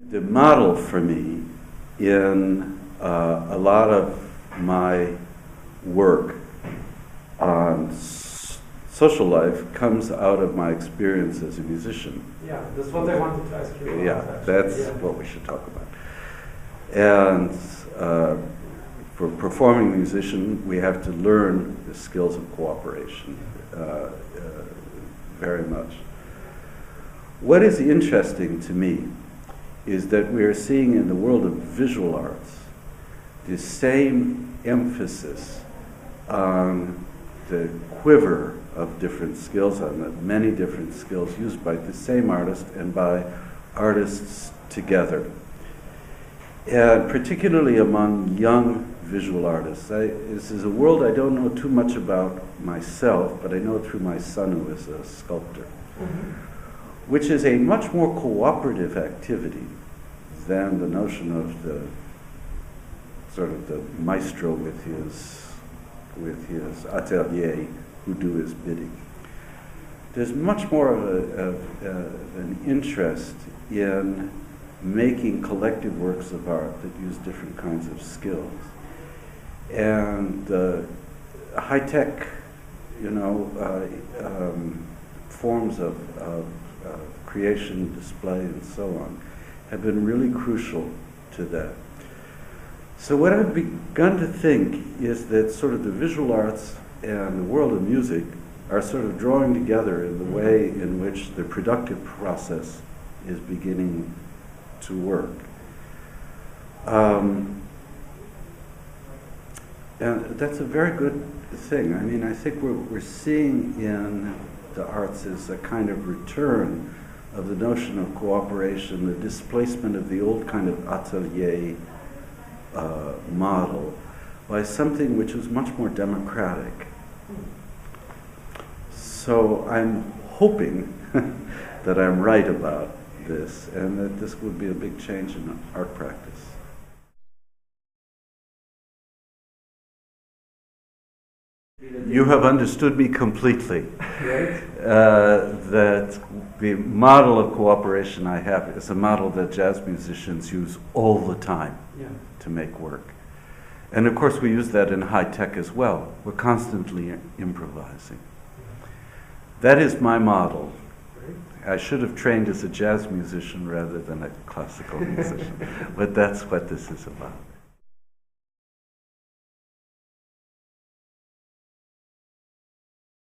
The model for me in a lot of my work on social life comes out of my experience as a musician. Yeah, that's what I wanted to ask you about. Yeah, that's what we should talk about. And for a performing musician, we have to learn the skills of cooperation very much. What is interesting to me is that we are seeing in the world of visual arts the same emphasis on the quiver of different skills, on the many different skills used by the same artist and by artists together. And particularly among young visual artists. This is a world I don't know too much about myself, but I know through my son who is a sculptor, which is a much more cooperative activity than the notion of the sort of the maestro with his atelier who do his bidding. There's much more of an interest in making collective works of art that use different kinds of skills. And high-tech, forms of creation, display, and so on, have been really crucial to that. So what I've begun to think is that sort of the visual arts and the world of music are sort of drawing together in the way in which the productive process is beginning to work. And that's a very good thing. I mean, I think we're seeing in the arts is a kind of return of the notion of cooperation, the displacement of the old kind of atelier model by something which is much more democratic. So I'm hoping that I'm right about this and that this would be a big change in art practice. You have understood me completely. Right. That the model of cooperation I have is a model that jazz musicians use all the time to make work. And of course we use that in high tech as well. We're constantly improvising. That is my model. I should have trained as a jazz musician rather than a classical musician, but that's what this is about.